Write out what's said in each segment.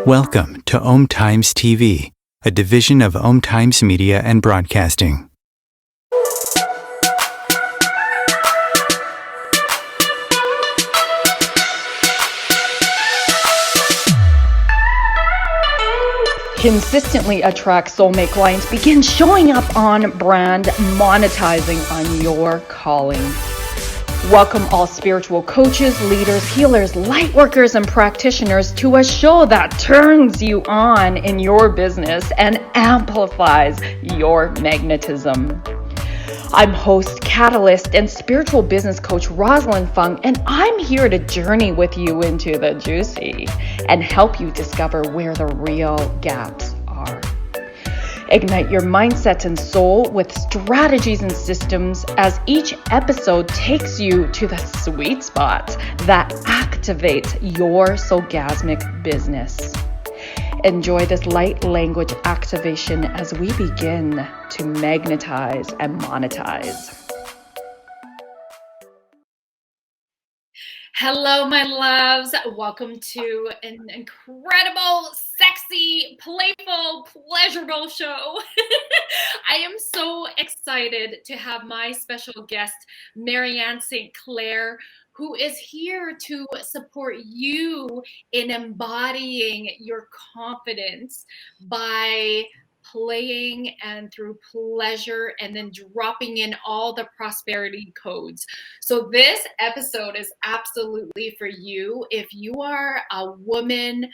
Welcome to Om Times TV, a division of Om Times Media and Broadcasting. Consistently attract soulmate clients. Begin showing up on brand, monetizing on your calling. Welcome all spiritual coaches, leaders, healers, light workers, and practitioners to a show that turns you on in your business and amplifies your magnetism. I'm host, catalyst, and spiritual business coach Rosalind Fung, and I'm here to journey with you into the juicy and help you discover where the real gaps are. Ignite your mindset and soul with strategies and systems as each episode takes you to the sweet spots that activate your soulgasmic business. Enjoy this light language activation as we begin to magnetize and monetize. Hello, my loves. Welcome to an incredible, sexy, playful, pleasurable show. I am so excited to have my special guest, Marianne St. Clair, who is here to support you in embodying your confidence by playing and through pleasure and then dropping in all the prosperity codes. So this episode is absolutely for you if you are a woman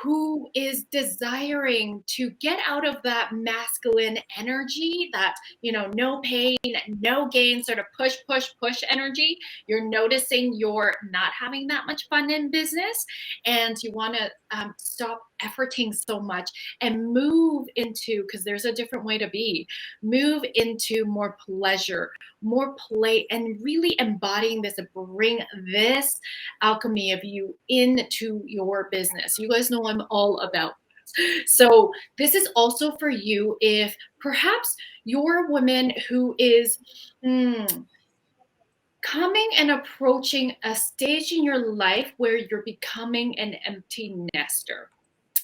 who is desiring to get out of that masculine energy, that, no pain, no gain, sort of push, push, push energy. You're noticing you're not having that much fun in business and you want to stop efforting so much and move into, because there's a different way to be, move into more pleasure, more play, and really embodying this, bring this alchemy of you into your business. You guys know I'm all about this. So this is also for you if perhaps you're a woman who is coming and approaching a stage in your life where you're becoming an empty nester.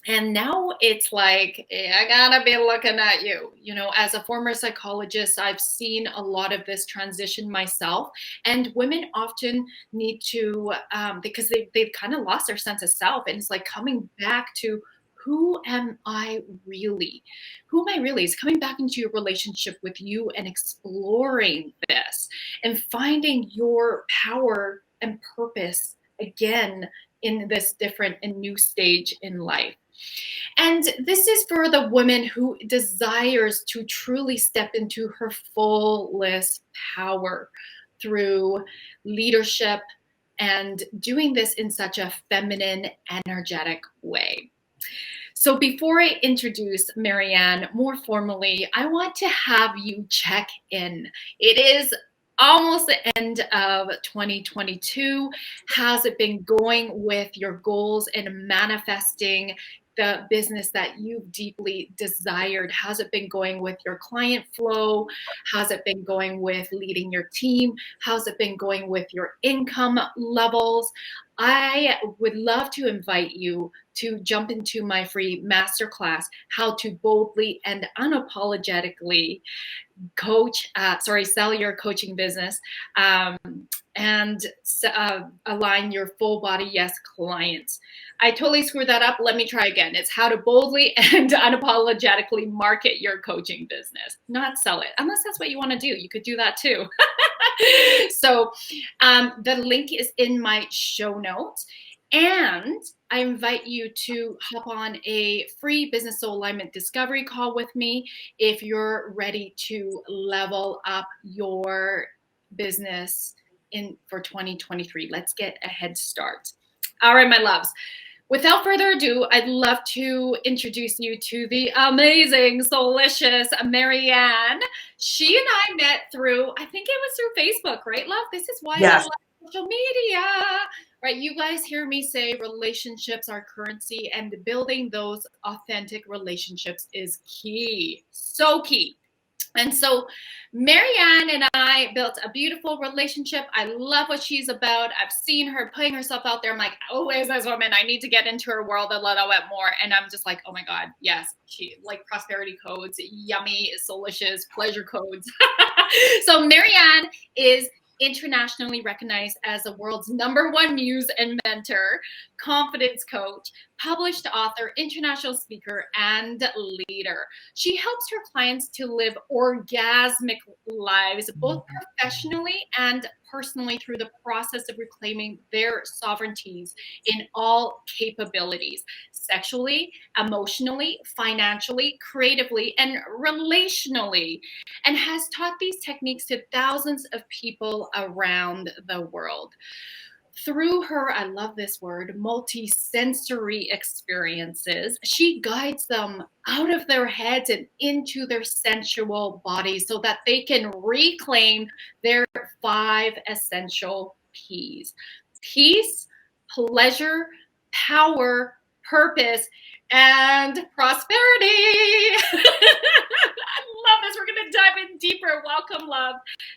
And now it's like, I gotta be looking at you. As a former psychologist, I've seen a lot of this transition myself. And women often need to, because they've kind of lost their sense of self. And it's like coming back to, who am I really? Who am I really? It's coming back into your relationship with you and exploring this and finding your power and purpose again in this different and new stage in life. And this is for the woman who desires to truly step into her fullest power through leadership and doing this in such a feminine, energetic way. So before I introduce Marianne more formally, I want to have you check in. It is almost the end of 2022. How's it been going with your goals and manifesting the business that you've deeply desired? How's it been going with your client flow? How's it been going with leading your team? How's it been going with your income levels? I would love to invite you to jump into my free masterclass, How to Boldly and Unapologetically sell your coaching business and align your full body yes clients. I totally screwed that up. Let me try again. It's how to boldly and unapologetically market your coaching business, not sell it, unless that's what you want to do. You could do that too. So the link is in my show notes. And I invite you to hop on a free business soul alignment discovery call with me if you're ready to level up your business for 2023. Let's get a head start. All right, my loves. Without further ado, I'd love to introduce you to the amazing, soulicious Marianne. She and I met through, I think it was through Facebook, right, love? This is why Yes. I love social media. Right, you guys hear me say relationships are currency, and building those authentic relationships is key. So key. And so Marianne and I built a beautiful relationship. I love what she's about. I've seen her putting herself out there. I'm like, oh, is this woman? I need to get into her world a little bit more. And I'm just like, oh my God, yes, she like prosperity codes, yummy, soullicious, pleasure codes. So Marianne is internationally recognized as the world's #1 muse and mentor, confidence coach, published author, international speaker, and leader. She helps her clients to live orgasmic lives, both professionally and personally, through the process of reclaiming their sovereignties in all capabilities, sexually, emotionally, financially, creatively, and relationally, and has taught these techniques to thousands of people around the world. Through her, I love this word, multi-sensory experiences, she guides them out of their heads and into their sensual bodies so that they can reclaim their 5 essential P's: peace, pleasure, power, purpose, and prosperity. I love this. We're going to dive in deeper. Welcome, love.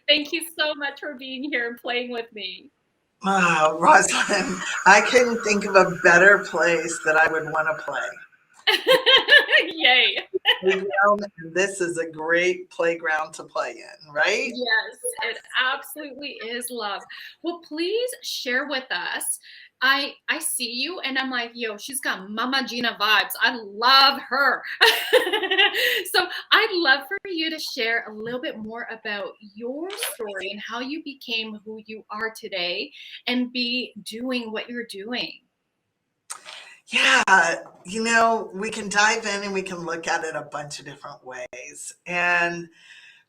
Thank you so much for being here and playing with me. Wow, Rosalind, I couldn't think of a better place that I would want to play. Yay. Playground, and this is a great playground to play in, right? Yes, it absolutely is, love. Well, please share with us. I see you and I'm like, yo, she's got Mama Gina vibes. I love her. So I'd love for you to share a little bit more about your story and how you became who you are today and be doing what you're doing. Yeah, we can dive in and we can look at it a bunch of different ways. And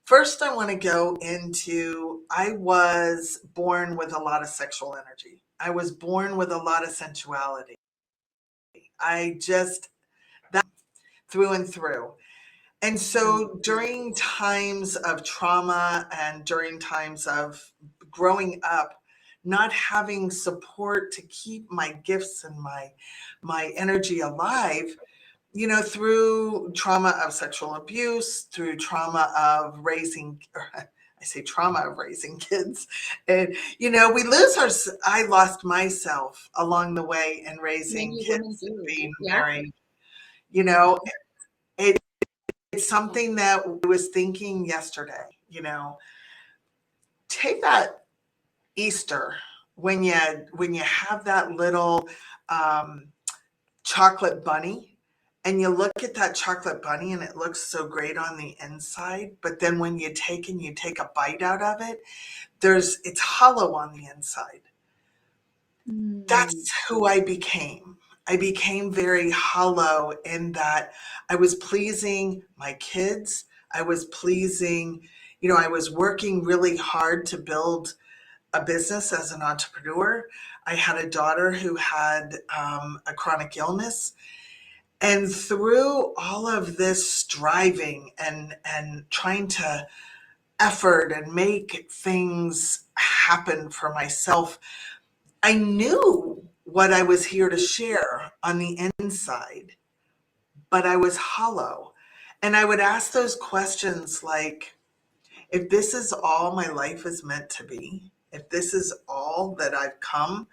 first, I want to go into I was born with a lot of sexual energy. I was born with a lot of sensuality. I just, that through and through. And so during times of trauma and during times of growing up, not having support to keep my gifts and my energy alive, through trauma of sexual abuse, through trauma of raising, I say trauma of raising kids. And, I lost myself along the way in raising Many women kids and do. being Yeah. married. You know, it, it's something that I was thinking yesterday, take that Easter when you have that little um, chocolate bunny and you look at that chocolate bunny and it looks so great on the inside, but then when you take a bite out of it, it's hollow on the inside. That's who I became. I became very hollow in that I was pleasing my kids. I was pleasing, I was working really hard to build a business as an entrepreneur. I had a daughter who had a chronic illness. And through all of this striving and trying to effort and make things happen for myself, I knew what I was here to share on the inside, but I was hollow. And I would ask those questions like, if this is all my life is meant to be, if this is all that I've come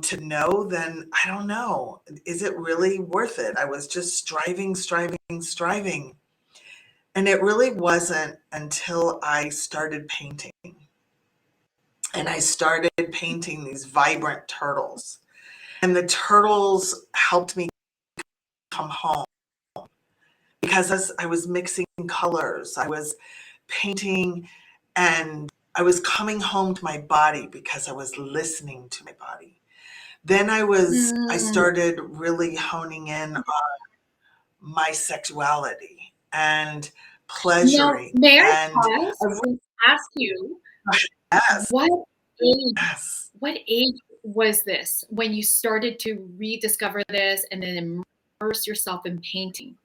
to know, then I don't know. Is it really worth it? I was just striving, striving, striving. And it really wasn't until I started painting. And I started painting these vibrant turtles. And the turtles helped me come home because as I was mixing colors, I was painting and I was coming home to my body because I was listening to my body. Then I started really honing in on my sexuality and Now, pleasuring. may I And pause and ask you, yes, what age, yes. what age was this when you started to rediscover this and then immerse yourself in painting?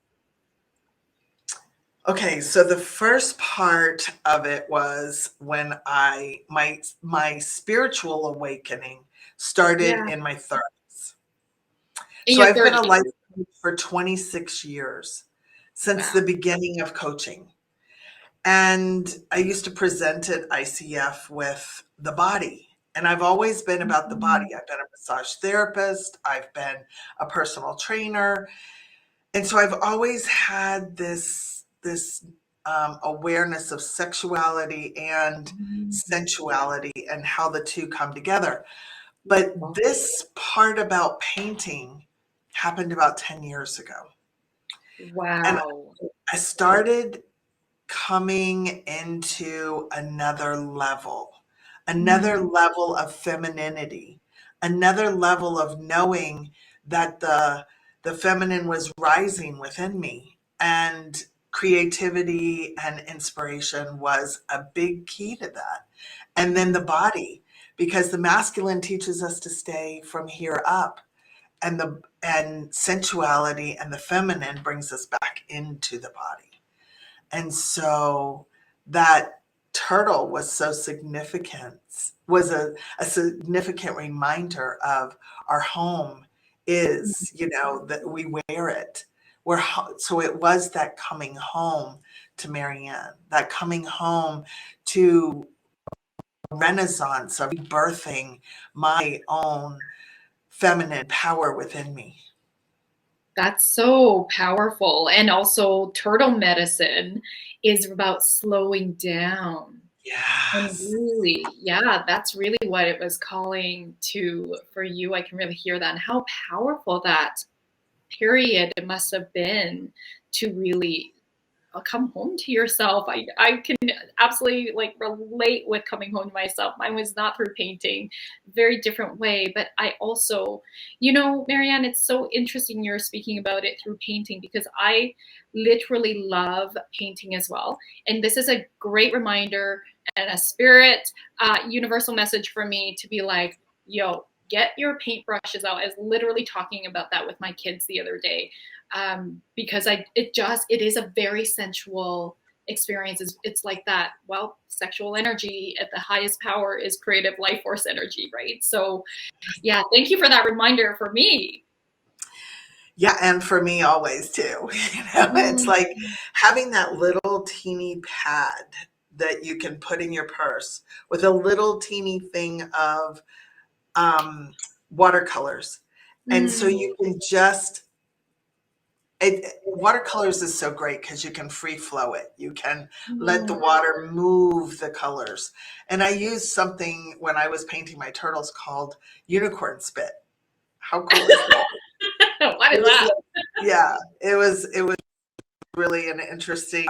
Okay, so the first part of it was when my spiritual awakening started Yeah, in my 30s. in So your I've been a 30s. life coach for 26 years since Wow. the beginning of coaching. And I used to present at ICF with the body. And I've always been about the body. I've been a massage therapist, I've been a personal trainer. And so I've always had this awareness of sexuality and sensuality and how the two come together. But this part about painting happened about 10 years ago. And Wow. I started coming into another level of femininity, another level of knowing that the feminine was rising within me, and creativity and inspiration was a big key to that. And then the body, because the masculine teaches us to stay from here up, and sensuality and the feminine brings us back into the body. And so that turtle was so significant, was a significant reminder of our home is, that we wear it. So it was that coming home to Marianne, that coming home to renaissance of birthing my own feminine power within me. That's so powerful. And also, turtle medicine is about slowing down. And Yes. really, yeah, that's really what it was calling to for you. I can really hear that, and how powerful that period it must have been to really come home to yourself. I can absolutely relate with coming home to myself. Mine was not through painting, very different way. But I also, Marianne, it's so interesting you're speaking about it through painting, because I literally love painting as well. And this is a great reminder and a spirit universal message for me to be like, yo, get your paintbrushes out. I was literally talking about that with my kids the other day. Because it is a very sensual experience. It's like that. Well, sexual energy at the highest power is creative life force energy, right? So yeah, thank you for that reminder for me. Yeah, and for me always too. It's like having that little teeny pad that you can put in your purse with a little teeny thing of watercolors. And so you can just watercolors is so great because you can free flow it. You can let the water move the colors. And I used something when I was painting my turtles called unicorn spit. How cool is that? What It is was that? yeah, it was really an interesting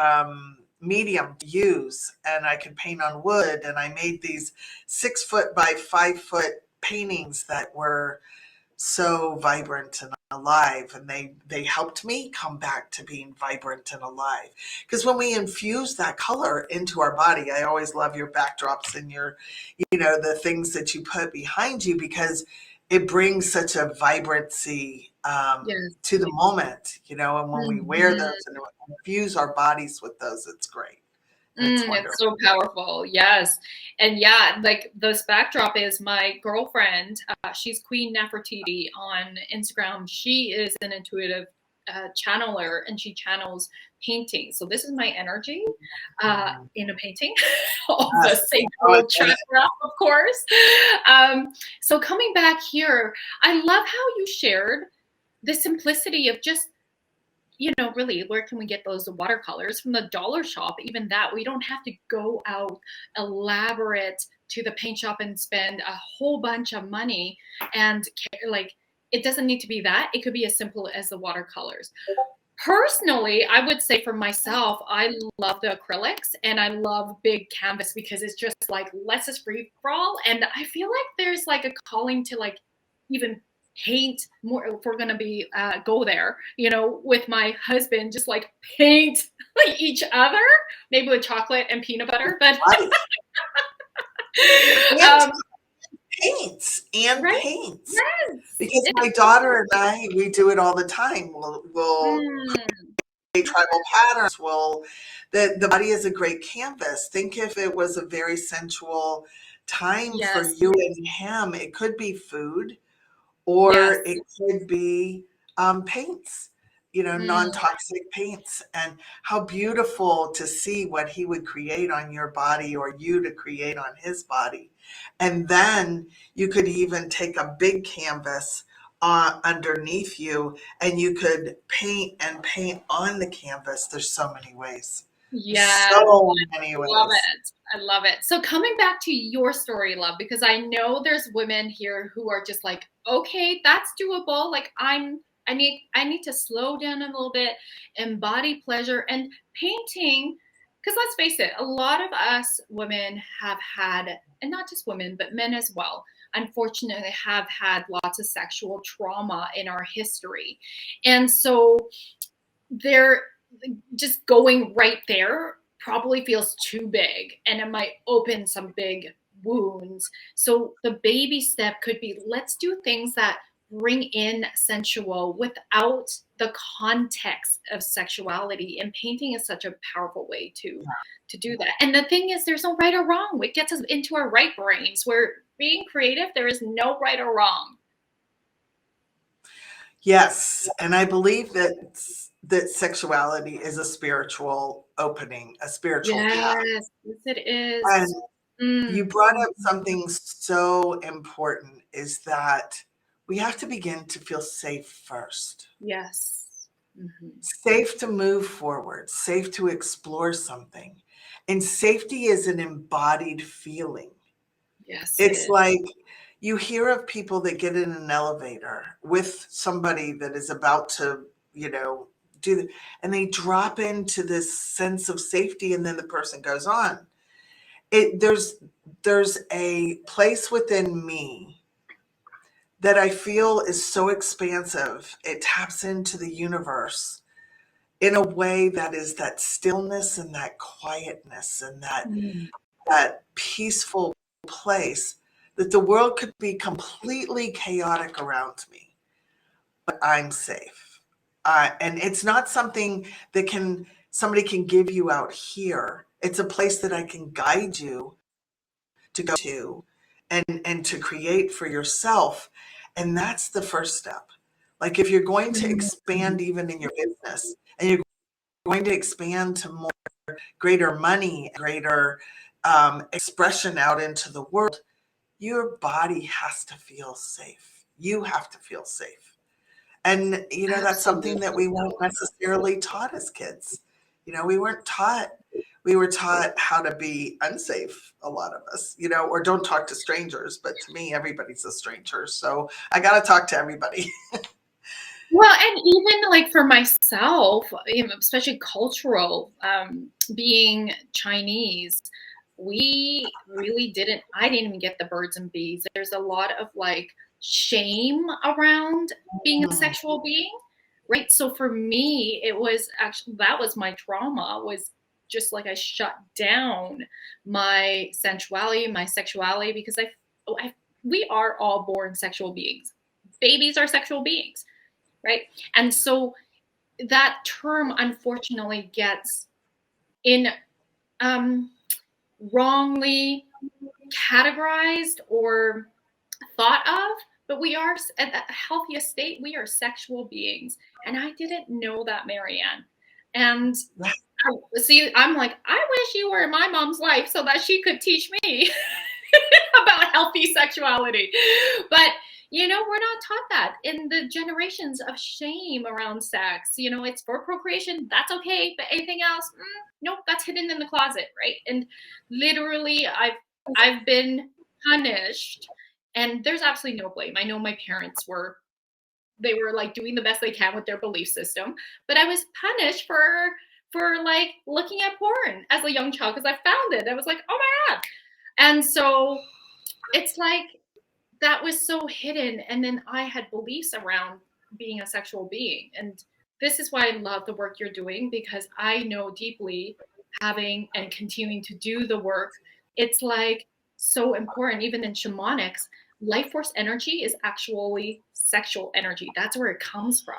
medium to use, and I could paint on wood, and I made these 6 foot by 5 foot paintings that were so vibrant and alive, and they helped me come back to being vibrant and alive. Because when we infuse that color into our body, I always love your backdrops and your the things that you put behind you, because it brings such a vibrancy Yes. to the moment, and when we wear those and infuse our bodies with those, it's great. It's wonderful. It's so powerful. Yes. And yeah, like this backdrop is my girlfriend. She's Queen Nefertiti on Instagram. She is an intuitive channeler, and she channels painting. So this is my energy in a painting of the sacral chakra, of course. So coming back here, I love how you shared the simplicity of just, really, where can we get those watercolors? From the dollar shop. Even that, we don't have to go out elaborate to the paint shop and spend a whole bunch of money. And it doesn't need to be that. It could be as simple as the watercolors. Personally, I would say for myself, I love the acrylics and I love big canvas, because it's just like less is free for all. And I feel like there's like a calling to even paint more, if we're gonna be go there, with my husband, just like paint each other, maybe with chocolate and peanut butter, but Paints and right? paints. Yes. Because my daughter and I, we do it all the time. We'll create tribal patterns. The body is a great canvas. Think if it was a very sensual time for Yes. you and him. It could be food, or Yes. it could be paints. Mm. non-toxic paints, and how beautiful to see what he would create on your body or you to create on his body. And then you could even take a big canvas underneath you, and you could paint and paint on the canvas. There's so many ways. There's Yes, so many love ways. it. I love it. So coming back to your story, love, because I know there's women here who are just like, okay, that's doable. Like I need to slow down a little bit, embody pleasure and painting. Because let's face it, a lot of us women have had, and not just women, but men as well, unfortunately have had lots of sexual trauma in our history. And so they're just going right there probably feels too big and it might open some big wounds. So the baby step could be, let's do things that bring in sensual without the context of sexuality, and painting is such a powerful way to do that. And the thing is, there's no right or wrong. It gets us into our right brains where being creative, there is no right or wrong. Yes, and I believe that sexuality is a spiritual opening, a spiritual path. Yes, yes it And is. you Mm, brought up something so important, is that we have to begin to feel safe first. yes. Mhm. Safe to move forward, safe to explore something. And safety is an embodied feeling. Yes, it It's is. like you hear of people that get in an elevator with somebody that is about to, do the, and they drop into this sense of safety, and then the person goes on. There's a place within me that I feel is so expansive. It taps into the universe in a way that is that stillness and that quietness and Mm. that peaceful place, that the world could be completely chaotic around me, but I'm safe. And it's not something that somebody can give you out here. It's a place that I can guide you to go to, and to create for yourself. And that's the first step. Like if you're going to Mm. expand even in your business, and you're going to expand to more greater money, greater expression out into the world, your body has to feel safe. You have to feel safe. And, that's something that Absolutely. we weren't necessarily taught as kids. We weren't taught. We were taught how to be unsafe, a lot of us, or don't talk to strangers. But to me, everybody's a stranger. So I got to talk to everybody. Well, and even like for myself, especially cultural, being Chinese, I didn't even get the birds and bees. There's a lot of like shame around being a Mm, sexual being, right? So for me, it was actually, that was my trauma, was just like I shut down my sensuality, my sexuality, because we are all born sexual beings. Babies are sexual beings, right? And so that term unfortunately gets in um, wrongly categorized or thought of, but we are at the healthiest state. We are sexual beings, and I didn't know that, Marianne. And see, I'm like, I wish you were in my mom's life so that she could teach me about healthy sexuality. But we're not taught that in the generations of shame around sex. It's for procreation, that's okay, but anything else, nope, that's hidden in the closet, right? And literally, I've been punished, and there's absolutely no blame. I know my parents were like doing the best they can with their belief system, but I was punished for like looking at porn as a young child because I found it. I was like, oh my god. And so it's like that was so hidden. And then I had beliefs around being a sexual being. And this is why I love the work you're doing, because I know deeply, having and continuing to do the work, it's like so important. Even in shamanics, life force energy is actually sexual energy. That's where it comes from.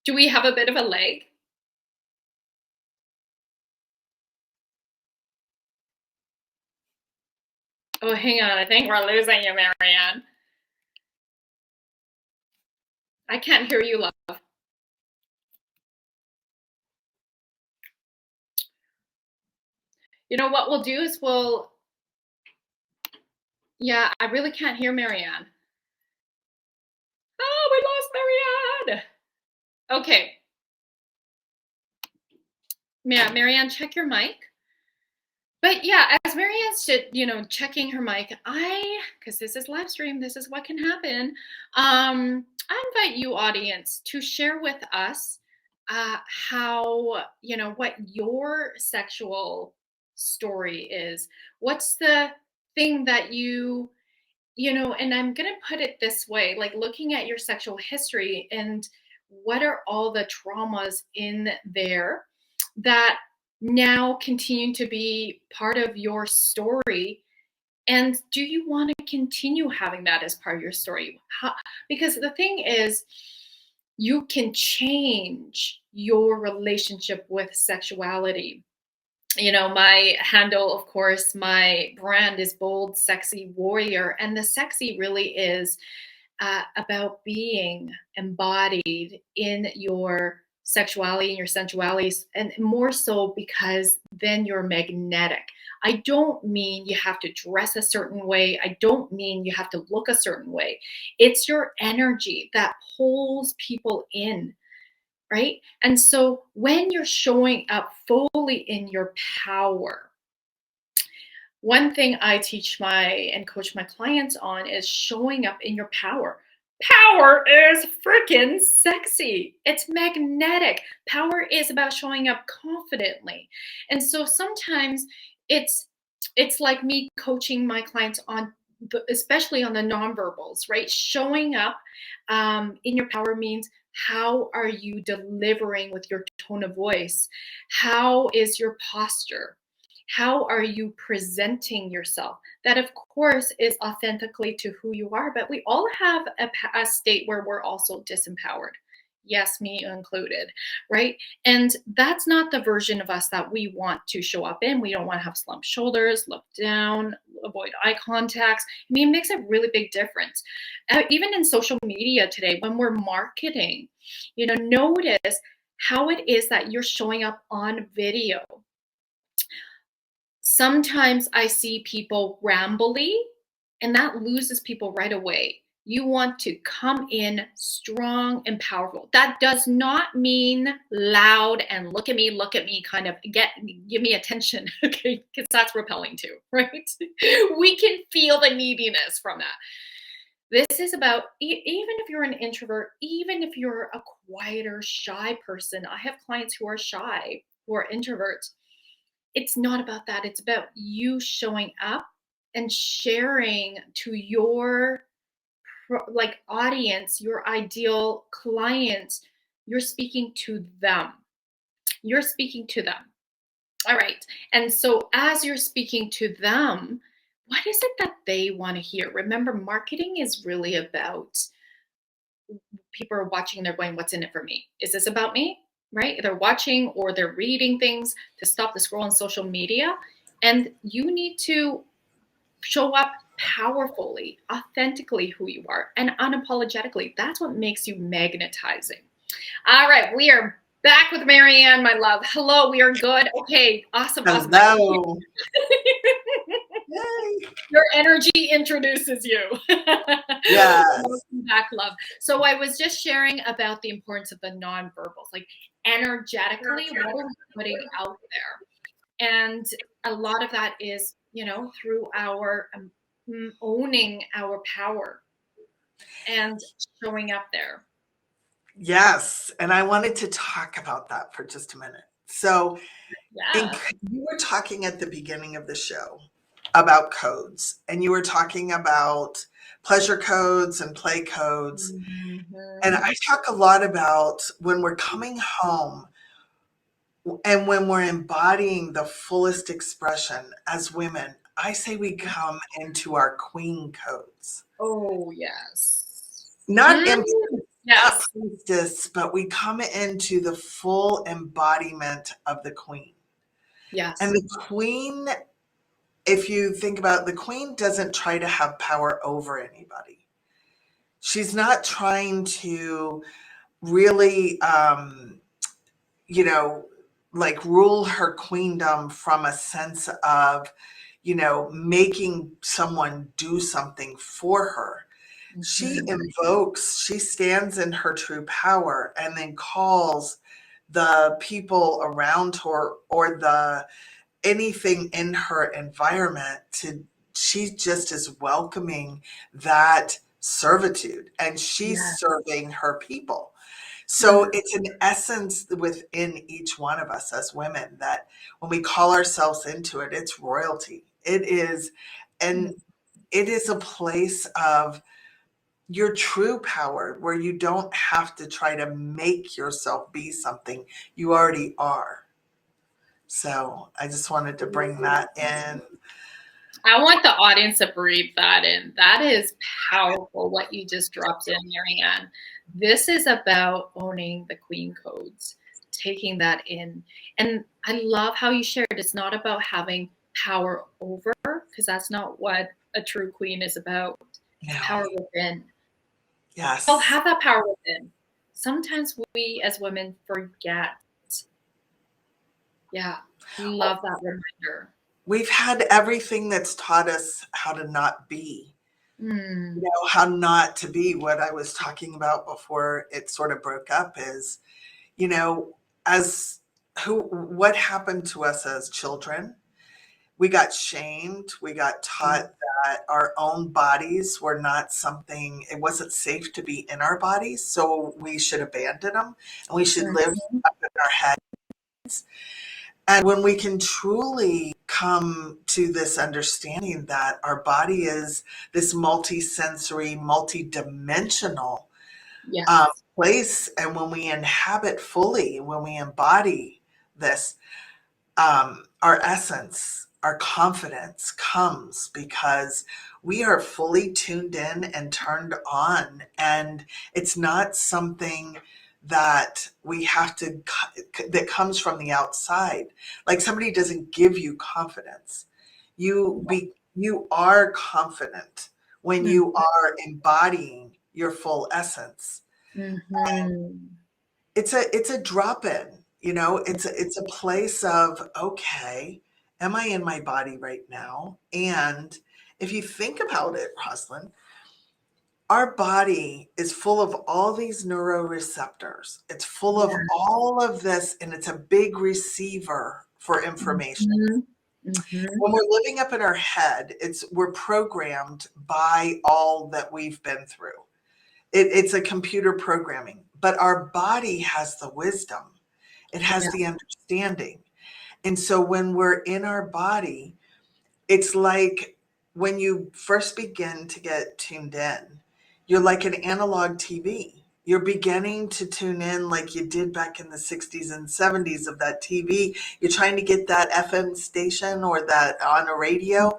Do we have a bit of a lag? Oh, hang on. I think we're losing you, Marianne. I can't hear you, love. You know what we'll do is yeah, I really can't hear Marianne. Oh, we lost Marianne. Okay. Yeah, Marianne, check your mic. But yeah, as Marianne's, checking her mic, because this is live stream, this is what can happen. I invite you, audience, to share with us how, what your sexual story is. What's the thing that and I'm going to put it this way, like looking at your sexual history and what are all the traumas in there that now continue to be part of your story. And do you want to continue having that as part of your story? Because the thing is, you can change your relationship with sexuality. My handle, of course, my brand is Bold, Sexy Warrior. And the sexy really is about being embodied in your sexuality and your sensuality, and more so because then you're magnetic. I don't mean you have to dress a certain way. I don't mean you have to look a certain way. It's your energy that pulls people in. Right? And so when you're showing up fully in your power, one thing I teach and coach my clients on is showing up in your power. Power is freaking sexy. It's magnetic. Power is about showing up confidently. And so sometimes it's like me coaching my clients on especially on the nonverbals, right? Showing up in your power means, how are you delivering with your tone of voice? How is your posture? How are you presenting yourself? That, of course, is authentically to who you are, but we all have a state where we're also disempowered. Yes, me included, right? And that's not the version of us that we want to show up in. We don't want to have slumped shoulders, look down, avoid eye contacts. I mean, it makes a really big difference. Even in social media today, when we're marketing, notice how it is that you're showing up on video. Sometimes I see people rambly, and that loses people right away. You want to come in strong and powerful. That does not mean loud and look at me, kind of give me attention, okay? Because that's repelling too, right? We can feel the neediness from that. This is about, even if you're an introvert, even if you're a quieter, shy person. I have clients who are shy, who are introverts. It's not about that. It's about you showing up and sharing to your audience, your ideal clients. You're speaking to them. You're speaking to them. All right. And so as you're speaking to them, what is it that they want to hear? Remember, marketing is really about people are watching and they're going, what's in it for me? Is this about me? Right? They're watching or they're reading things to stop the scroll on social media. And you need to show up powerfully, authentically who you are, and unapologetically. That's what makes you magnetizing. All right, we are back with Marianne, my love. Hello, we are good. Okay, awesome. Hello. Your energy introduces you. Yes. Welcome back, love. So I was just sharing about the importance of the nonverbals, like energetically, what are we putting out there? And a lot of that is, through our owning our power and showing up there. Yes. And I wanted to talk about that for just a minute. So Yeah. you were talking at the beginning of the show about codes, and you were talking about pleasure codes and play codes. Mm-hmm. And I talk a lot about when we're coming home and when we're embodying the fullest expression as women. I say we come into our queen codes. Oh, yes. Not Yes. priestess, but we come into the full embodiment of the queen. Yes. And the queen if you think about, the queen doesn't try to have power over anybody. She's not trying to really, you know, like rule her queendom from a sense of, making someone do something for her. She invokes, she stands in her true power and then calls the people around her or the anything in her environment to, she just is welcoming that servitude and she's Yeah. serving her people. Yeah. So it's an essence within each one of us as women that when we call ourselves into it, it's royalty. It is, and it is a place of your true power where you don't have to try to make yourself be something you already are. So I just wanted to bring that in. I want the audience to breathe that in. That is powerful what you just dropped in, Marianne. This is about owning the queen codes, taking that in. And I love how you shared it's not about having power over, because that's not what a true queen is about. It's No. power within. Yes. They'll have that power within. Sometimes we as women forget. Yeah, love that reminder. We've had everything that's taught us how to not be, how not to be. What I was talking about before it sort of broke up is, as what happened to us as children? We got shamed. We got taught that our own bodies were not something, it wasn't safe to be in our bodies. So we should abandon them and we should live up in our heads. And when we can truly come to this understanding that our body is this multi-sensory, multi-dimensional Yes. place, and when we inhabit fully, when we embody this, our essence, our confidence comes because we are fully tuned in and turned on. And it's not something that we have to, that comes from the outside. Like somebody doesn't give you confidence. You are confident when you are embodying your full essence. Mm-hmm. It's a drop in, it's a place of, okay, am I in my body right now? And if you think about it, Roslyn, our body is full of all these neuroreceptors. It's full of all of this, and it's a big receiver for information. When we're living up in our head, we're programmed by all that we've been through. It's a computer programming, but our body has the wisdom. It has the understanding. And so when we're in our body, it's like when you first begin to get tuned in, you're like an analog TV. You're beginning to tune in like you did back in the 60s and 70s of that TV. You're trying to get that FM station or that on a radio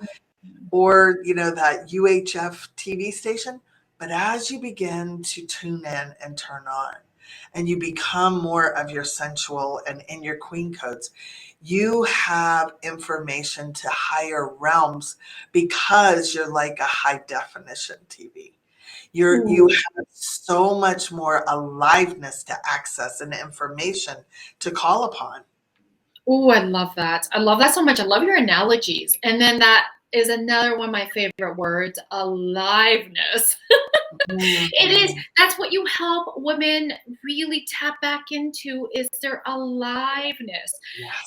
or, that UHF TV station. But as you begin to tune in and turn on, and you become more of your sensual and in your queen codes, you have information to higher realms because you're like a high definition TV. You have so much more aliveness to access and information to call upon. Oh, I love that. I love that so much. I love your analogies. And then that is another one of my favorite words, aliveness. It is. That's what you help women really tap back into is their aliveness.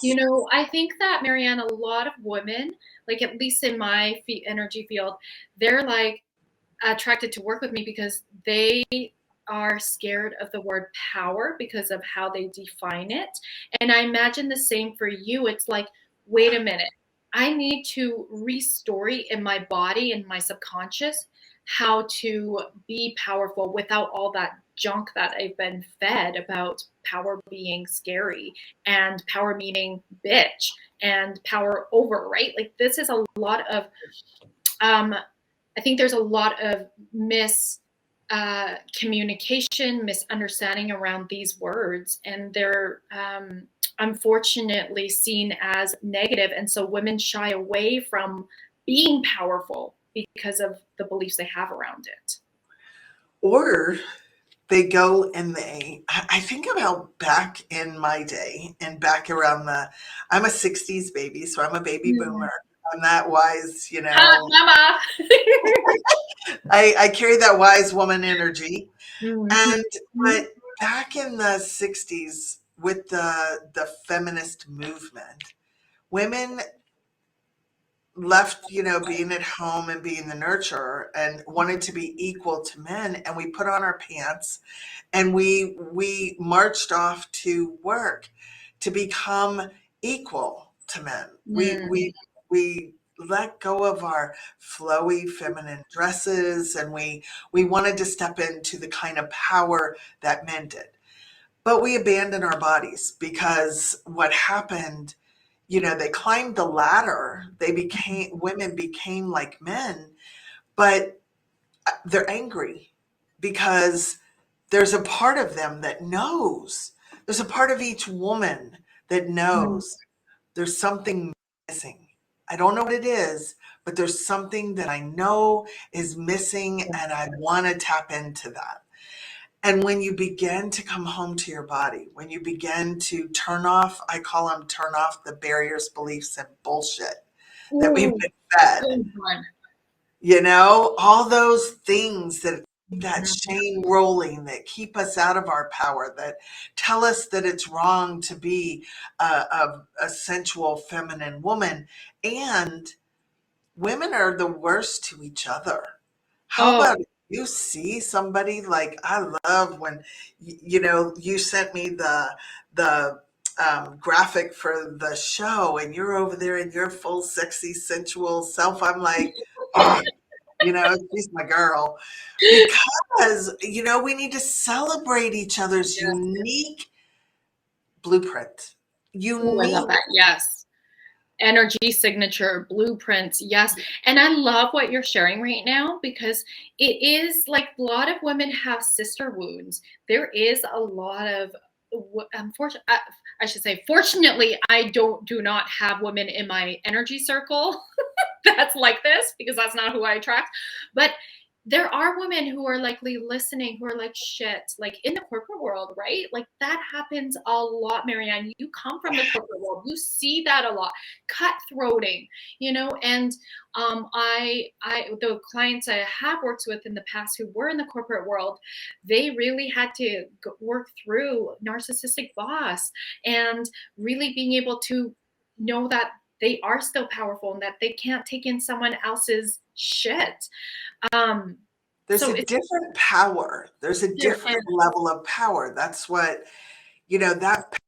Yes. I think that, Marianne, a lot of women, like at least in my energy field, they're like attracted to work with me because they are scared of the word power because of how they define it. And I imagine the same for you. It's like, wait a minute. I need to restory in my body and my subconscious how to be powerful without all that junk that I've been fed about power being scary and power meaning bitch and power over, right? Like this is a lot of I think there's a lot of communication, misunderstanding around these words, and they're unfortunately seen as negative. And so women shy away from being powerful because of the beliefs they have around it. Or they go and I think about back in my day and back around I'm a 60s baby, so I'm a baby Mm. boomer. I'm that wise, Hot mama. I carry that wise woman energy. Mhm. And but back in the 60s with the feminist movement, women left, being at home and being the nurturer and wanted to be equal to men, and we put on our pants and we marched off to work to become equal to men. We Mm. we we let go of our flowy feminine dresses, and we wanted to step into the kind of power that men did. But we abandoned our bodies because what happened, they climbed the ladder. Women became like men, but they're angry because there's a part of them that knows. There's a part of each woman that Mm. knows there's something missing. I don't know what it is, but there's something that I know is missing, and I want to tap into that. And when you begin to come home to your body, when you begin to turn off, I call them turn off the barriers, beliefs, and bullshit that we've Ooh, been fed, good one. all those things that keep that Mhm. shame rolling, that keep us out of our power, that tell us that it's wrong to be a sensual feminine woman. And women are the worst to each other. How Oh, about if you see somebody, like I love when you sent me the graphic for the show, and you're over there in your full sexy sensual self. I'm like, oh, she's my girl, because we need to celebrate each other's yeah. unique blueprint. Ooh, I love Unique. that. Yes. Energy signature blueprints. Yes. And I love what you're sharing right now, because it is like a lot of women have sister wounds. There is a lot of unfortunately, I should say, fortunately, I do not have women in my energy circle that's like this, because that's not who I attract. But there are women who are likely listening who are like, shit, like in the corporate world, right? Like that happens a lot, Marianne. You come from the corporate world, you see that a lot, cutthroating, and the clients I have worked with in the past who were in the corporate world, they really had to work through narcissistic boss, and really being able to know that they are still powerful and that they can't take in someone else's shit. Um, There's so a it's different power. There's a there different is. level of power. That's what, that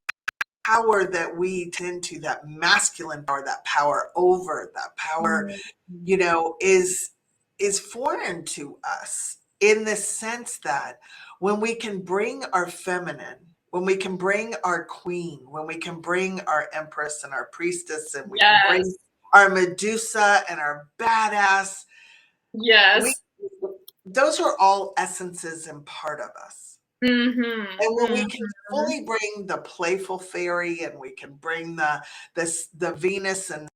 power that we tend to, that masculine power, that power over, that power, Mhm. is foreign to us, in the sense that when we can bring our feminine, when we can bring our queen, when we can bring our empress and our priestess, and we can bring Yes. our Medusa and our badass, we Yes. those are all essences and part of us. Mhm. And when we can Mhm. fully bring the playful fairy, and we can bring the Venus and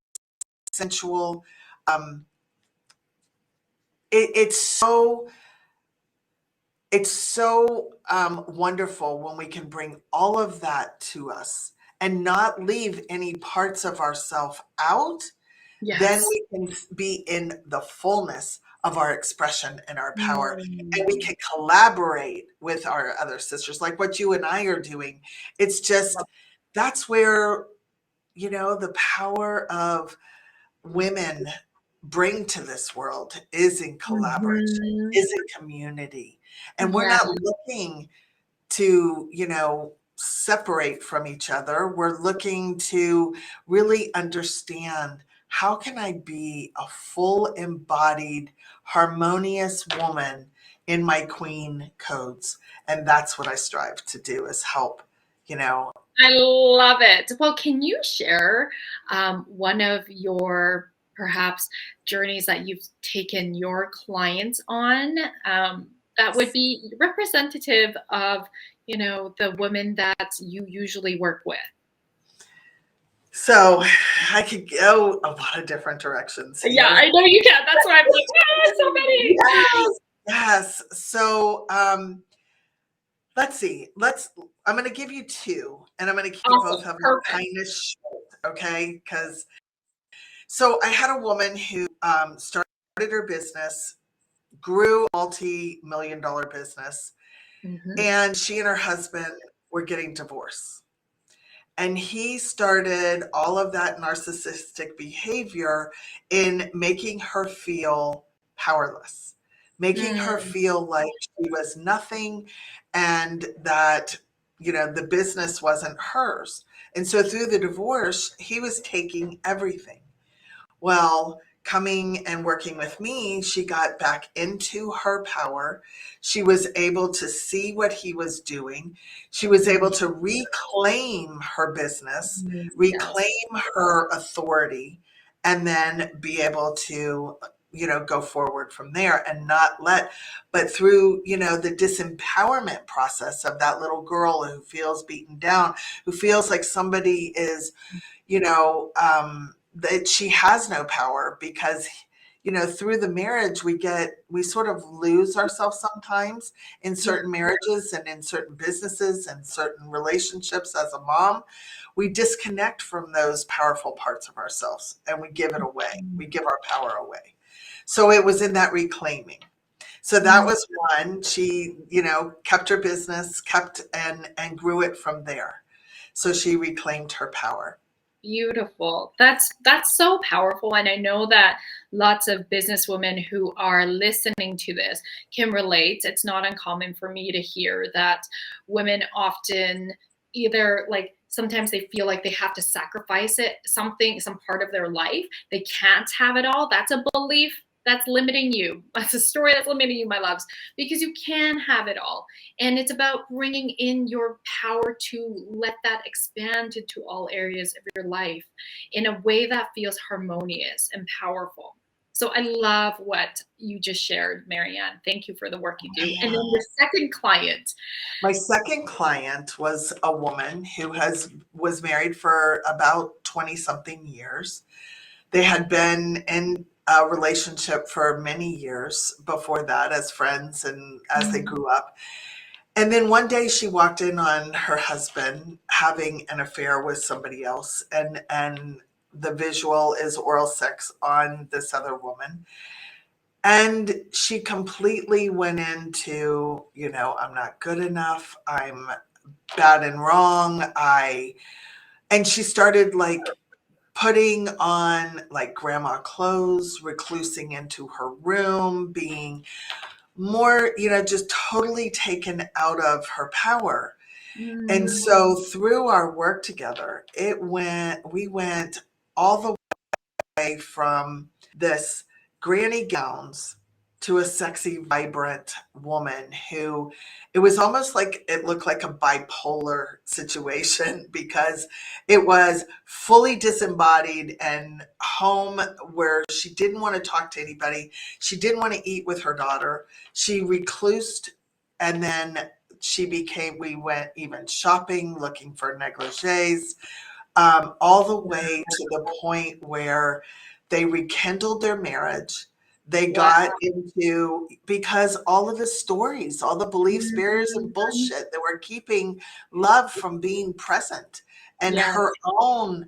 sensual, um, it's so wonderful when we can bring all of that to us and not leave any parts of ourself out. Then Yes. we can be in the fullness of our expression and our power. And we Mm. can collaborate with our other sisters, like what you and I are doing. It's just, that's where, the power of women bring to this world is in collaboration, Mhm. is in community. And we're Yeah. not looking to, separate from each other. We're looking to really understand, how can I be a full embodied, harmonious woman in my queen codes? And that's what I strive to do, is help, you know. I love it. Well, can you share one of your perhaps journeys that you've taken your clients on? that would be representative of, the women that you usually work with? So I could go a lot of different directions Yeah, here. I know you can. That's why I'm like, so many. Yes. Yes. So let's see. I'm going to give you two, and I'm going to keep both Awesome. of them Perfect. kind of short, okay? Because so I had a woman who started her business, grew a multi-million dollar business, Mhm. and she and her husband were getting divorced. And he started all of that narcissistic behavior in making her feel powerless, making her Mm, feel like she was nothing and that, the business wasn't hers. And so through the divorce, he was taking everything. Well, coming and working with me, she got back into her power. She was able to see what he was doing. She was able mm, to reclaim her business, yes. reclaim her authority, and then be able to, go forward from there and not let, but through, the disempowerment process of that little girl who feels beaten down, who feels like somebody is that she has no power because through the marriage we sort of lose ourselves sometimes in Yeah. certain marriages and in certain businesses and certain relationships. As a mom, we disconnect from those powerful parts of ourselves and we give it away, we give our power away. So it was in that reclaiming. So that Mm, was one. She kept her business, kept and grew it from there. So she reclaimed her power. beautiful. That's so powerful. And I know that lots of businesswomen who are listening to this can relate. It's not uncommon for me to hear that women often either like sometimes they feel like they have to sacrifice some part of their life. They can't have it all. That's a belief that's limiting you. That's a story that's limiting you, my loves, because you can have it all. And it's about bringing in your power to let that expand into all areas of your life in a way that feels harmonious and powerful. So I love what you just shared, Marianne. Thank you for the work you do. And then the second client. My second client was a woman who was married for about 20 something years. They had been in a relationship for many years before that as friends and as they Mm, grew up. And then one day she walked in on her husband having an affair with somebody else, and the visual is oral sex on this other woman. And she completely went into, I'm not good enough. I'm bad and wrong. And she started like putting on like grandma clothes, reclusing into her room, being more, just totally taken out of her power. And mm, so through our work together, we went all the way from this granny gowns to a sexy, vibrant woman who it was almost like it looked like a bipolar situation because it was fully disembodied and home where she didn't want to talk to anybody. She didn't want to eat with her daughter. She reclused and then we went even shopping, looking for negligees, all the way to the point where they rekindled their marriage. They wow. got into, because all of the stories, all the beliefs, barriers, and Mhm. bullshit that were keeping love from being present, and Yes. her own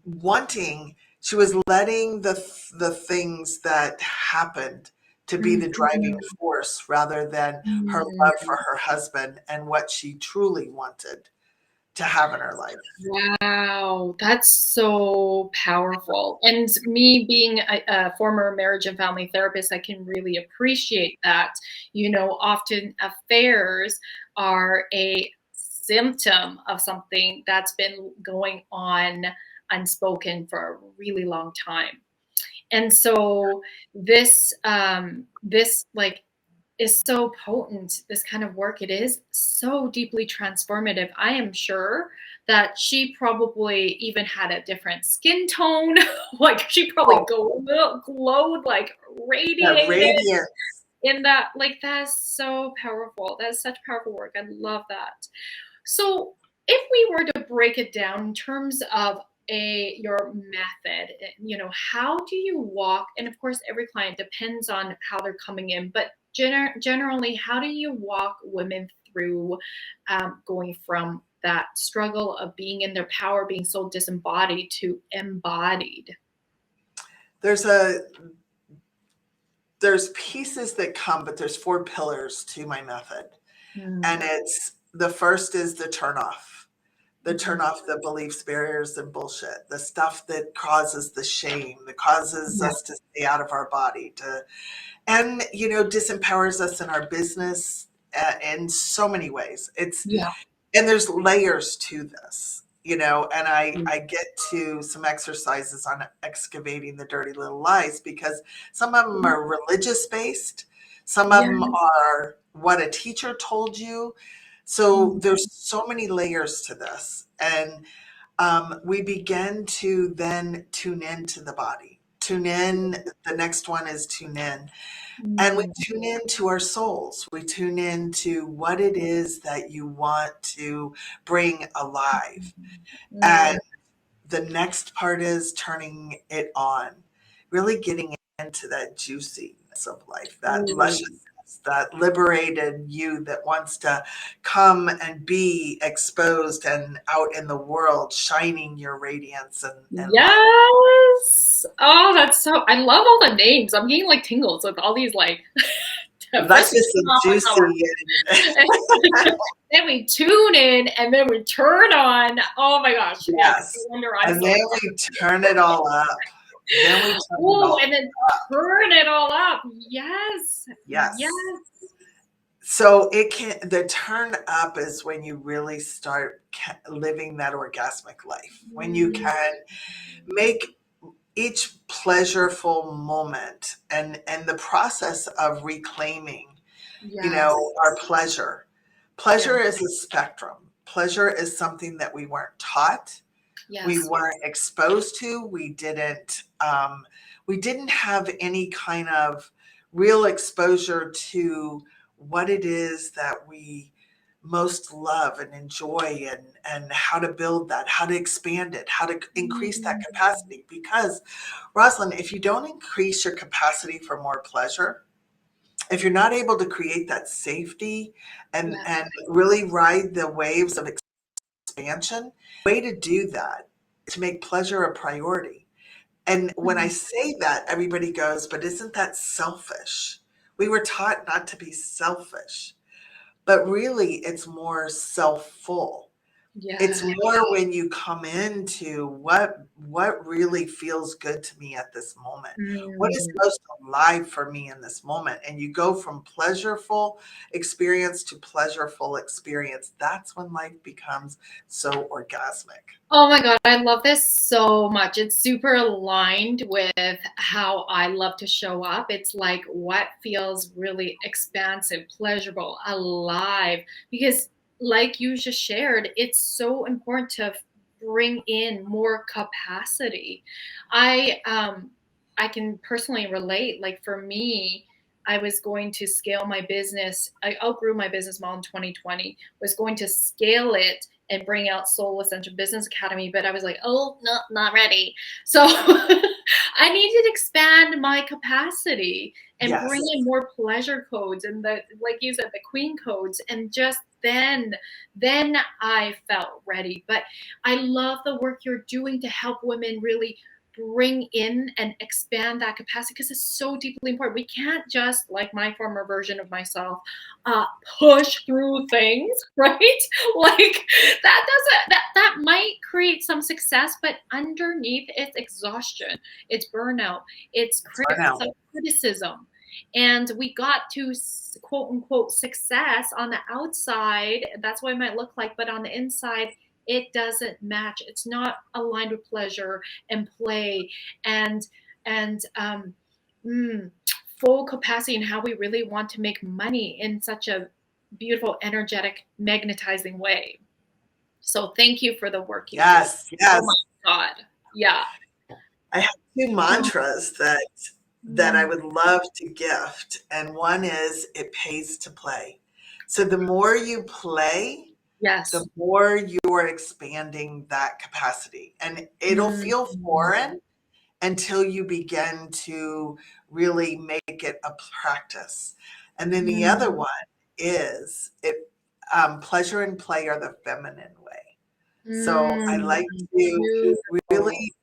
wanting, she was letting the things that happened to be the driving Mhm. force rather than her love for her husband and what she truly wanted to have in her life. Wow, that's so powerful. And me being a former marriage and family therapist, I can really appreciate that. Often affairs are a symptom of something that's been going on unspoken for a really long time. And so this like is so potent, this kind of work. It is so deeply transformative. I am sure that she probably even had a different skin tone. Like she probably Oh, glowed, like that radiated. radiance. in that, like, that's so powerful. That's such powerful work. I love that. So if we were to break it down in terms of your method, how do you walk? And of course, every client depends on how they're coming in, but generally, how do you walk women through going from that struggle of being in their power, being so disembodied, to embodied? There's pieces that come, but there's 4 pillars to my method. And it's the first is the turn off. Turn off the beliefs, barriers, and bullshit, the stuff that causes the shame, that causes us to stay out of our body, and disempowers us in our business in so many ways. And there's layers to this, and I get to some exercises on excavating the dirty little lies, because some of them are religious based, some of them are what a teacher told you. So there's so many layers to this. And we begin to then tune into the body. Tune in. The next one is tune in. And we tune into our souls. We tune into what it is that you want to bring alive. And the next part is turning it on, really getting into that juiciness of life, that lusciousness, that liberated you that wants to come and be exposed and out in the world, shining your radiance and light. Yes. Oh, that's so. I love all the names. I'm getting like tingles with all these like. Luscious and juicy. Then we tune in and then we turn on. Oh my gosh. Yes. And then we turn it all up. And then turn it all up. Yes. Yes. So the turn up is when you really start living that orgasmic life, when you can make each pleasureful moment and the process of reclaiming, our pleasure. Pleasure is a spectrum. Pleasure is something that we weren't taught. We weren't exposed to. We didn't have any kind of real exposure to what it is that we most love and enjoy, and how to build that, how to expand it, how to increase that capacity. Because, Rosalind, if you don't increase your capacity for more pleasure, if you're not able to create that safety and really ride the waves of expansion, the way to do that is to make pleasure a priority. And when I say that, everybody goes, but isn't that selfish? We were taught not to be selfish, but really it's more self-full. It's more when you come into what really feels good to me at this moment. What is most alive for me in this moment? And you go from pleasureful experience to pleasureful experience. That's when life becomes so orgasmic. Oh my God, I love this so much. It's super aligned with how I love to show up. It's like what feels really expansive, pleasurable, alive. Because like you just shared, it's so important to bring in more capacity. I can personally relate. Like for me, I was going to scale my business. I outgrew my business model in 2020, was going to scale it and bring out Soul Essential Business Academy, but I was like, oh, no, not ready. So I needed to expand my capacity and bring in more pleasure codes and like you said, the queen codes, and just then I felt ready. But I love the work you're doing to help women really bring in and expand that capacity, because it's so deeply important. We can't just, like my former version of myself, push through things, right? Like that might create some success, but underneath it's exhaustion, it's burnout, it's criticism. And we got to quote unquote success on the outside. That's what it might look like, but on the inside, it doesn't match. It's not aligned with pleasure and play and full capacity, and how we really want to make money in such a beautiful, energetic, magnetizing way. So thank you for the work you do. Yes. Oh my God. Yeah. I have 2 mantras that that I would love to gift. And one is it pays to play. So the more you play, the Yes. more you're expanding that capacity. And it'll Mm, feel foreign until you begin to really make it a practice. And then the other mm, one is pleasure and play are the feminine way. So I like to beautiful. really,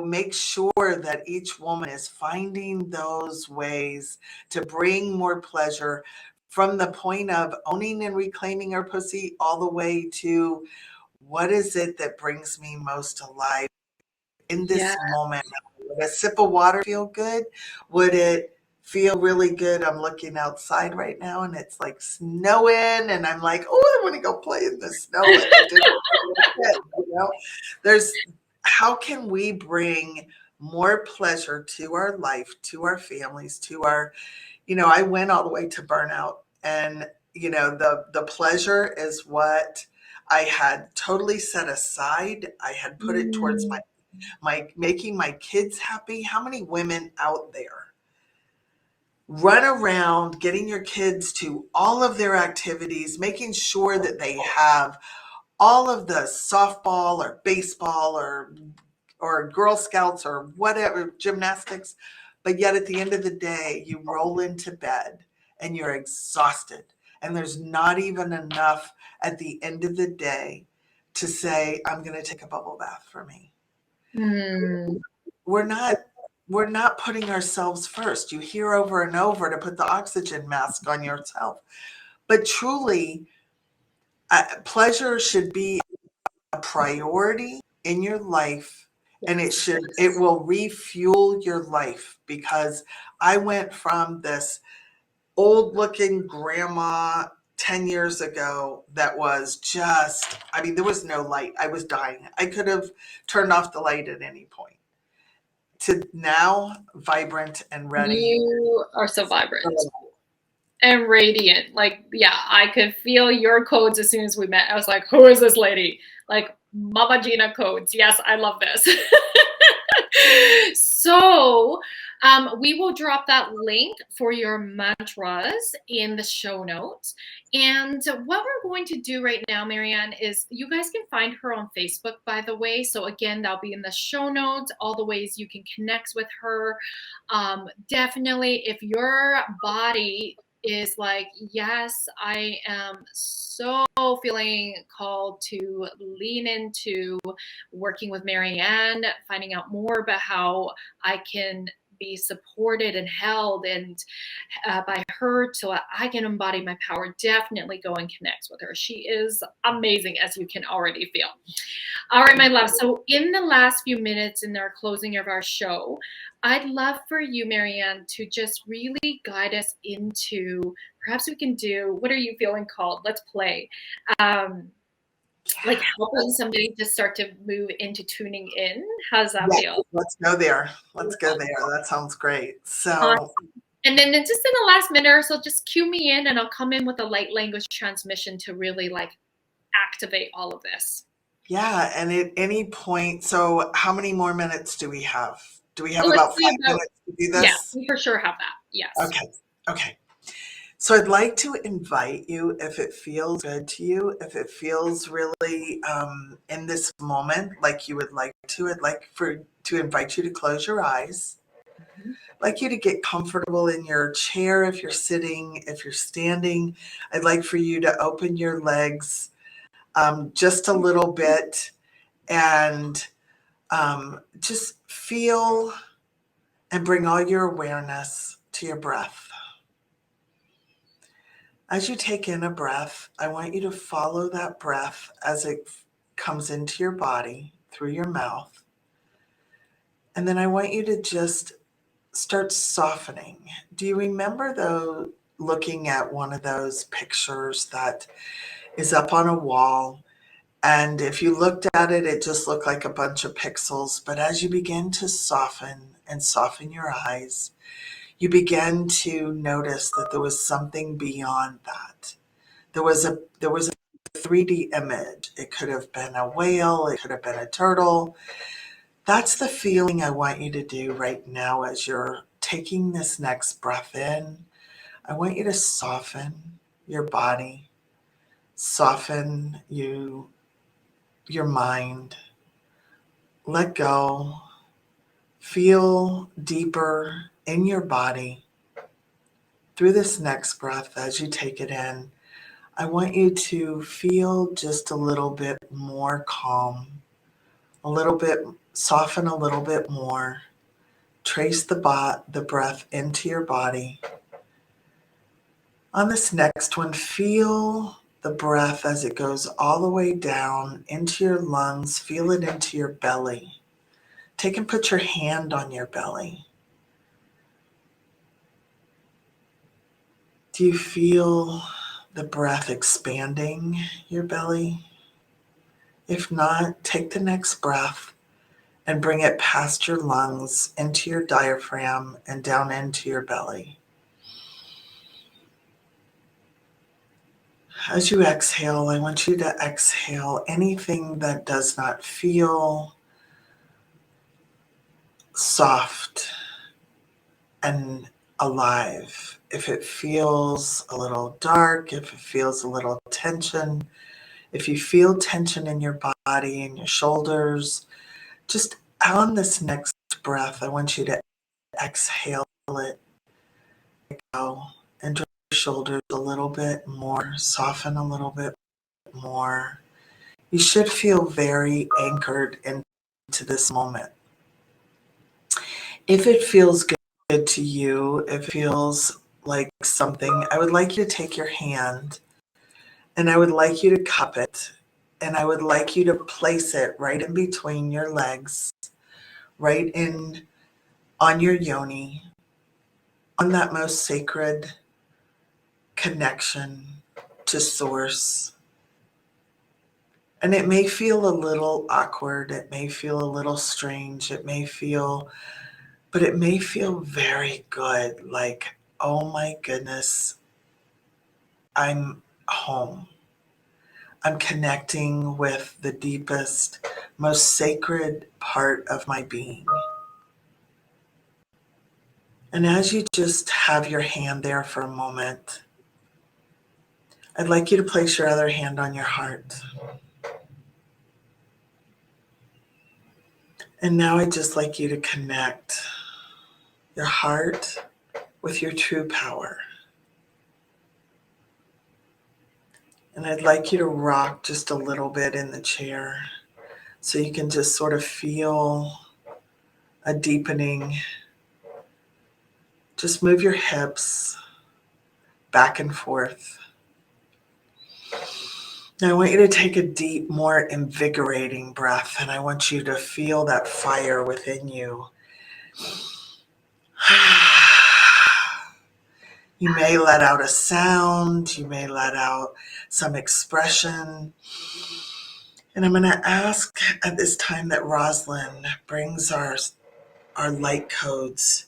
make sure that each woman is finding those ways to bring more pleasure from the point of owning and reclaiming her pussy all the way to what is it that brings me most alive in Yeah. this moment. Would a sip of water feel good? Would it feel really good? I'm looking outside right now and it's like snowing and I'm like, oh, I want to go play in the snow like I did when I was a kid. There's how can we bring more pleasure to our life, to our families, to our, I went all the way to burnout and the pleasure is what I had totally set aside. I had put it towards Mm, my making my kids happy. How many women out there run around getting your kids to all of their activities, making sure that they have all of the softball or baseball or Girl Scouts or whatever, gymnastics, but yet at the end of the day, you roll into bed and you're exhausted. And there's not even enough at the end of the day to say, I'm going to take a bubble bath for me. mm, we're not we're not putting ourselves first. You hear over and over to put the oxygen mask on yourself, but truly, pleasure should be a priority in your life, and yes. it will refuel your life. Because I went from this old looking grandma 10 years ago that was just, I mean, there was no light. I was dying. I could have turned off the light at any point, to now vibrant and ready. You are so vibrant and radiant. Like, yeah, I could feel your codes as soon as we met. I was like, who is this lady? Like, Mama Gina codes. Yes, I love this. So, we will drop that link for your mantras in the show notes. And what we're going to do right now, Marianne, is you guys can find her on Facebook, by the way. So, again, that'll be in the show notes, all the ways you can connect with her. Definitely, if your body is like, yes, I am so feeling called to lean into working with Marianne, finding out more about how I can be supported and held and by her so I can embody my power. Definitely go and connect with her. She is amazing, as you can already feel. All right, my love. So in the last few minutes in our closing of our show, I'd love for you, Marianne, to just really guide us into, perhaps we can do, what are you feeling called? Let's play. Um, like helping somebody just start to move into tuning in. How's that Yes, feel? let's go there. Let's go there. That sounds great. Awesome. So, And then just in the last minute or so, just cue me in and I'll come in with a light language transmission to really like activate all of this. yeah, and at any point, so how many more minutes do we have? Do we have Let's about see 5 minutes to do yeah, this? we for sure have that. Yes. Okay. Okay. So I'd like to invite you, if it feels good to you, if it feels really in this moment like you would like to, I'd like to invite you to close your eyes. Mhm. I'd like you to get comfortable in your chair if you're sitting, if you're standing. I'd like for you to open your legs just a little bit and just feel and bring all your awareness to your breath. As you take in a breath, I want you to follow that breath as it comes into your body through your mouth. And then I want you to just start softening. Do you remember, though, looking at one of those pictures that is up on a wall? And if you looked at it, it just looked like a bunch of pixels. But as you begin to soften and soften your eyes, you begin to notice that there was something beyond that. There was a 3D image. It could have been a whale, it could have been a turtle. That's the feeling I want you to do right now as you're taking this next breath in, I want you to soften your body, soften your mind, let go, feel deeper in your body. Through this next breath, as you take it in, I want you to feel just a little bit more calm, a little bit, soften a little bit more. Trace the breath into your body. On this next one, feel the breath as it goes all the way down into your lungs. Feel it into your belly. Take and put your hand on your belly. Do you feel the breath expanding your belly? If not, take the next breath and bring it past your lungs into your diaphragm and down into your belly. As you exhale, I want you to exhale anything that does not feel soft and alive. If it feels a little dark, if it feels a little tension, if you feel tension in your body and your shoulders, just on this next breath, I want you to exhale it, go, and draw your shoulders a little bit more, soften a little bit more. You should feel very anchored into this moment. If it feels good to you, if it feels like something, I would like you to take your hand and I would like you to cup it and I would like you to place it right in between your legs, right in on your yoni, on that most sacred connection to source. And it may feel a little awkward, it may feel a little strange, but it may feel very good, like, oh my goodness, I'm home. I'm connecting with the deepest, most sacred part of my being. And as you just have your hand there for a moment, I'd like you to place your other hand on your heart. And now I'd just like you to connect your heart with your true power. And I'd like you to rock just a little bit in the chair so you can just sort of feel a deepening. Just move your hips back and forth. Now I want you to take a deep, more invigorating breath, and I want you to feel that fire within you. You may let out a sound, you may let out some expression. And I'm going to ask at this time that Rosalind brings our light codes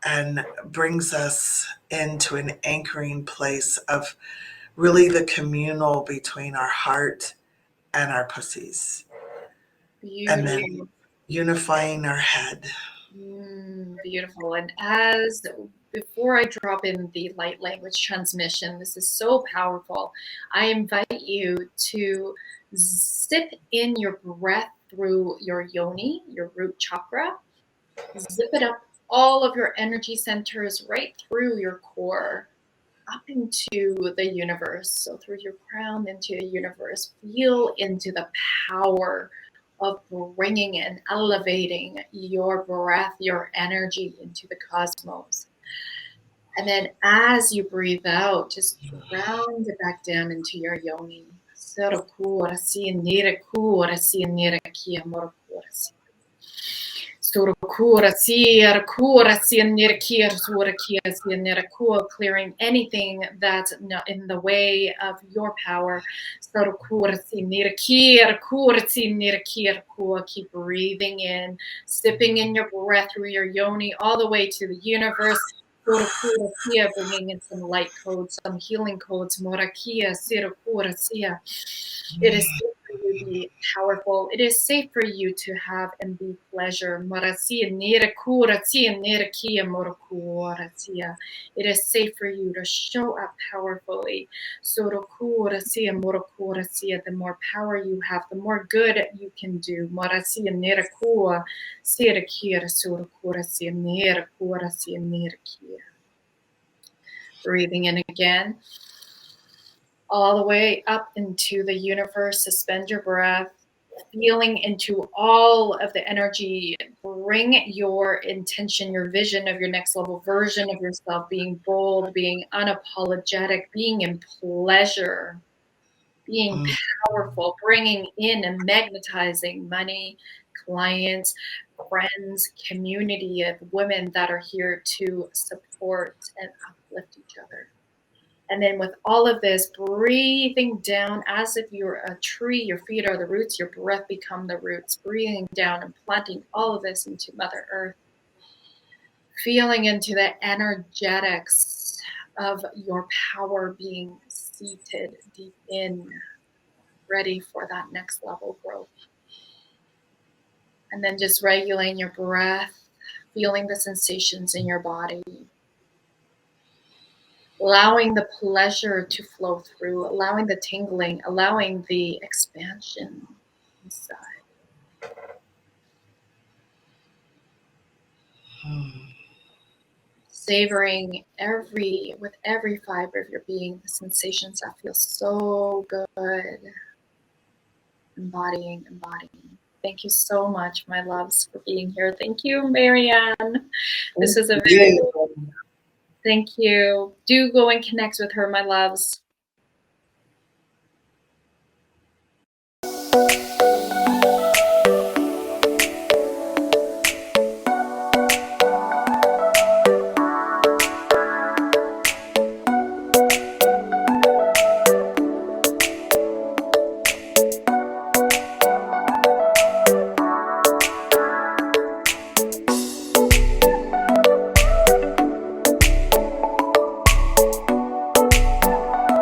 and brings us into an anchoring place of really the communal between our heart and our pussies. Beautiful. And then unifying our head. Beautiful. And before I drop in the light language transmission, this is so powerful. I invite you to zip in your breath through your yoni, your root chakra. Zip it up all of your energy centers right through your core, up into the universe. So through your crown into the universe. Feel into the power of bringing and elevating your breath, your energy into the cosmos. And then as you breathe out, just ground it back down into your yoni. Clearing anything that's not in the way of your power. Keep breathing in, sipping in your breath through your yoni all the way to the universe. Bringing in some light codes, some healing codes. It is good for you really powerful. It is safe for you to have and be pleasure. It is safe for you to show up powerfully. The more power you have, the more good you can do. Breathing in again, all the way up into the universe. Suspend your breath, feeling into all of the energy. Bring your intention, your vision of your next level version of yourself, being bold, being unapologetic, being in pleasure, being powerful, bringing in and magnetizing money, clients, friends, community of women that are here to support and uplift each other. And then with all of this, breathing down as if you're a tree, your feet are the roots, your breath become the roots, breathing down and planting all of this into Mother Earth, feeling into the energetics of your power being seated deep in, ready for that next level growth. And then just regulating your breath, feeling the sensations in your body, allowing the pleasure to flow through, allowing the tingling, allowing the expansion inside. Savoring with every fiber of your being, the sensations that feel so good. Embodying. Thank you so much, my loves, for being here. Thank you, Marianne. This is a very, thank you. Do go and connect with her, my loves.